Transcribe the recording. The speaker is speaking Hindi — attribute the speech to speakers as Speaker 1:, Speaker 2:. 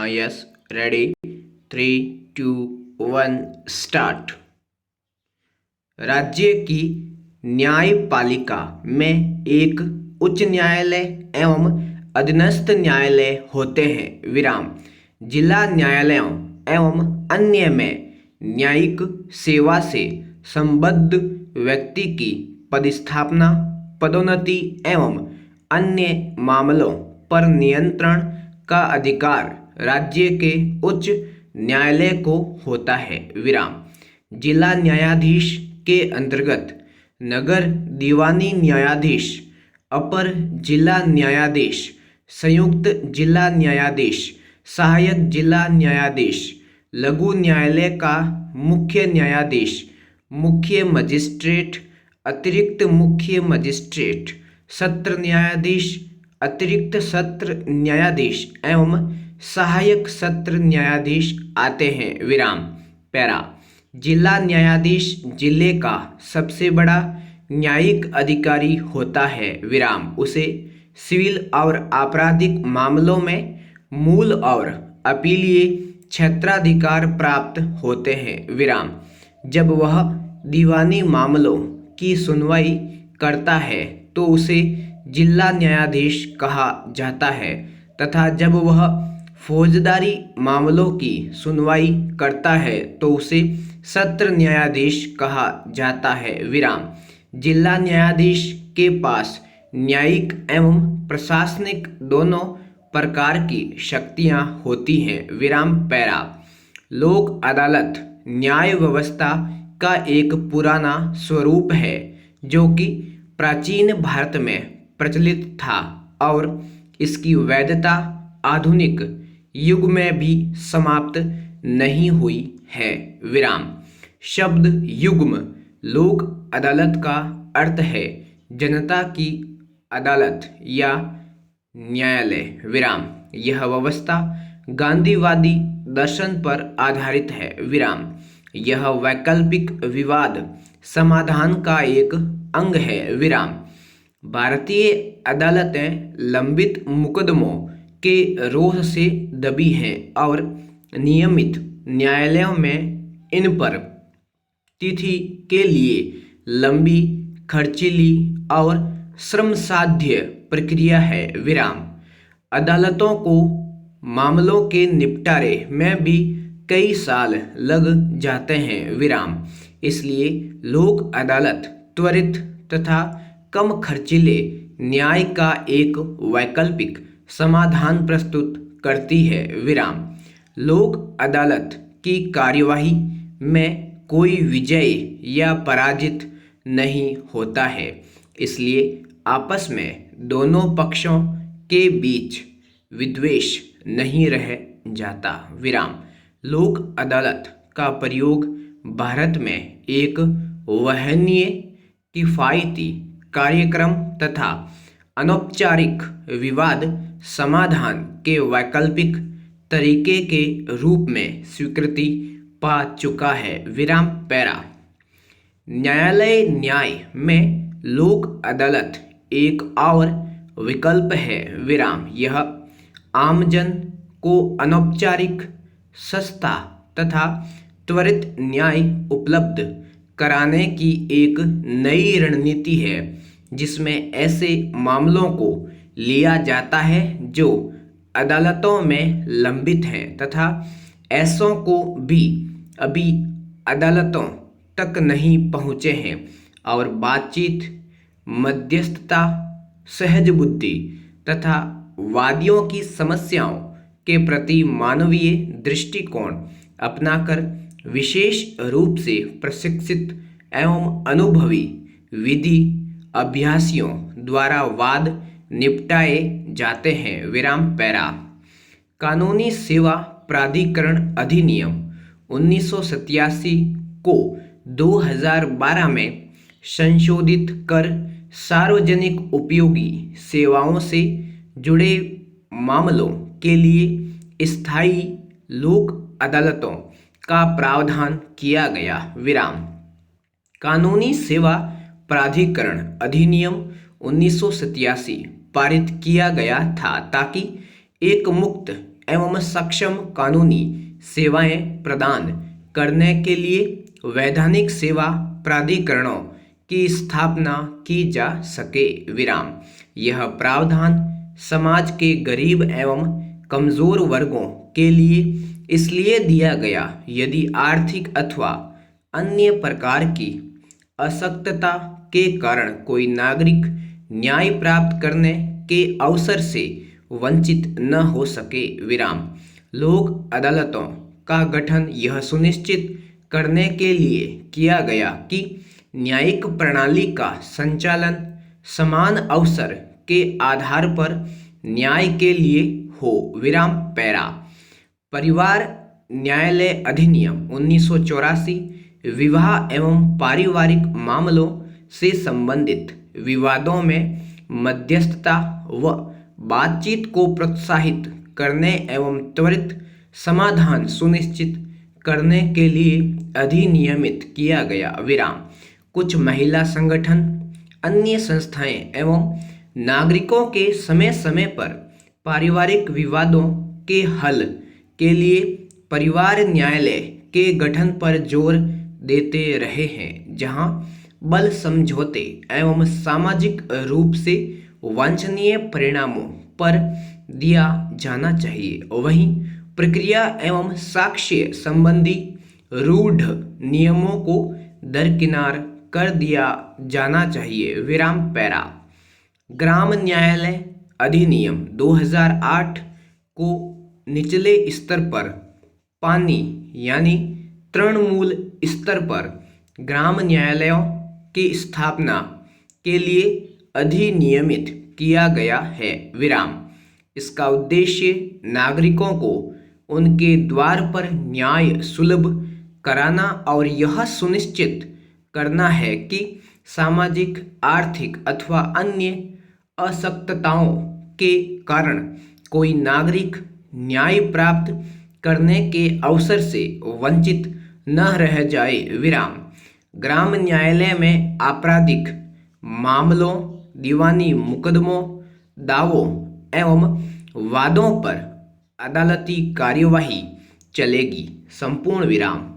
Speaker 1: Yes, ready, 3, 2, 1 start. राज्य की न्यायपालिका में एक उच्च न्यायालय एवं अधीनस्थ न्यायालय होते हैं। विराम। जिला न्यायालयों एवं अन्य में न्यायिक सेवा से संबद्ध व्यक्ति की पदस्थापना, पदोन्नति एवं अन्य मामलों पर नियंत्रण का अधिकार राज्य के उच्च न्यायालय को होता है। विराम। जिला न्यायाधीश के अंतर्गत नगर दीवानी न्यायाधीश, अपर जिला न्यायाधीश, संयुक्त जिला न्यायाधीश, सहायक जिला न्यायाधीश, लघु न्यायालय का मुख्य न्यायाधीश, मुख्य मजिस्ट्रेट, अतिरिक्त मुख्य मजिस्ट्रेट, सत्र न्यायाधीश, अतिरिक्त सत्र न्यायाधीश एवं सहायक सत्र न्यायाधीश आते हैं। विराम। पैरा। जिला न्यायाधीश जिले का सबसे बड़ा न्यायिक अधिकारी होता है। विराम। उसे सिविल और आपराधिक मामलों में मूल और अपीलीय क्षेत्राधिकार प्राप्त होते हैं। विराम। जब वह दीवानी मामलों की सुनवाई करता है तो उसे जिला न्यायाधीश कहा जाता है तथा जब वह फौजदारी मामलों की सुनवाई करता है तो उसे सत्र न्यायाधीश कहा जाता है। विराम। जिला न्यायाधीश के पास न्यायिक एवं प्रशासनिक दोनों प्रकार की शक्तियां होती हैं। विराम। पैरा। लोक अदालत न्याय व्यवस्था का एक पुराना स्वरूप है जो कि प्राचीन भारत में प्रचलित था और इसकी वैधता आधुनिक युग में भी समाप्त नहीं हुई है। विराम। शब्द युग्म लोक अदालत का अर्थ है जनता की अदालत या न्यायालय। विराम। यह व्यवस्था गांधीवादी दर्शन पर आधारित है। विराम। यह वैकल्पिक विवाद समाधान का एक अंग है। विराम। भारतीय अदालतें लंबित मुकदमों के रोष से दबी हैं और नियमित न्यायालयों में इन पर तिथि के लिए लंबी, खर्चीली और श्रमसाध्य प्रक्रिया है। विराम। अदालतों को मामलों के निपटारे में भी कई साल लग जाते हैं। विराम। इसलिए लोक अदालत त्वरित तथा कम खर्चीले न्याय का एक वैकल्पिक समाधान प्रस्तुत करती है। विराम। लोक अदालत की कार्यवाही में कोई विजयी या पराजित नहीं होता है, इसलिए आपस में दोनों पक्षों के बीच विद्वेष नहीं रह जाता। विराम। लोक अदालत का प्रयोग भारत में एक वहनीय, किफायती कार्यक्रम तथा अनौपचारिक विवाद समाधान के वैकल्पिक तरीके के रूप में स्वीकृति पा चुका है। विराम। पैरा। न्यायालय न्याय में लोक अदालत एक और विकल्प है। विराम। यह आमजन को अनौपचारिक, सस्ता तथा त्वरित न्याय उपलब्ध कराने की एक नई रणनीति है जिसमें ऐसे मामलों को लिया जाता है जो अदालतों में लंबित हैं तथा ऐसों को भी अभी अदालतों तक नहीं पहुँचे हैं और बातचीत, मध्यस्थता, सहज बुद्धि तथा वादियों की समस्याओं के प्रति मानवीय दृष्टिकोण अपनाकर विशेष रूप से प्रशिक्षित एवं अनुभवी विधि अभ्यासियों द्वारा वाद निपटाए जाते हैं। विराम। पैरा। कानूनी सेवा प्राधिकरण अधिनियम 1987 को 2012 में संशोधित कर सार्वजनिक उपयोगी सेवाओं से जुड़े मामलों के लिए स्थायी लोक अदालतों का प्रावधान किया गया। विराम। कानूनी सेवा प्राधिकरण अधिनियम 1987 पारित किया गया था ताकि एक मुक्त एवं सक्षम कानूनी सेवाएं प्रदान करने के लिए वैधानिक सेवा प्राधिकरणों की स्थापना की जा सके। विराम। यह प्रावधान समाज के गरीब एवं कमजोर वर्गों के लिए इसलिए दिया गया यदि आर्थिक अथवा अन्य प्रकार की अशक्तता के कारण कोई नागरिक न्याय प्राप्त करने के अवसर से वंचित न हो सके। विराम। लोक अदालतों का गठन यह सुनिश्चित करने के लिए किया गया कि न्यायिक प्रणाली का संचालन समान अवसर के आधार पर न्याय के लिए हो। विराम। पैरा। परिवार न्यायालय अधिनियम 1984 विवाह एवं पारिवारिक मामलों से संबंधित विवादों में मध्यस्थता व बातचीत को प्रोत्साहित करने एवं त्वरित समाधान सुनिश्चित करने के लिए अधिनियमित किया गया। विराम। कुछ महिला संगठन, अन्य संस्थाएं एवं नागरिकों के समय समय पर पारिवारिक विवादों के हल के लिए परिवार न्यायालय के गठन पर जोर देते रहे हैं, जहां बल समझौते एवं सामाजिक रूप से वांछनीय परिणामों पर दिया जाना चाहिए। वहीं प्रक्रिया एवं साक्ष्य संबंधी रूढ़ नियमों को दरकिनार कर दिया जाना चाहिए। विराम। पैरा। ग्राम न्यायालय अधिनियम 2008 को निचले स्तर पर पानी यानी तृणमूल स्तर पर ग्राम न्यायालयों की स्थापना के लिए अधिनियमित किया गया है। विराम। इसका उद्देश्य नागरिकों को उनके द्वार पर न्याय सुलभ कराना और यह सुनिश्चित करना है कि सामाजिक, आर्थिक अथवा अन्य अशक्तताओं के कारण कोई नागरिक न्याय प्राप्त करने के अवसर से वंचित न रह जाए। विराम। ग्राम न्यायालय में आपराधिक मामलों, दीवानी मुकदमों, दावों एवं वादों पर अदालती कार्यवाही चलेगी। संपूर्ण विराम।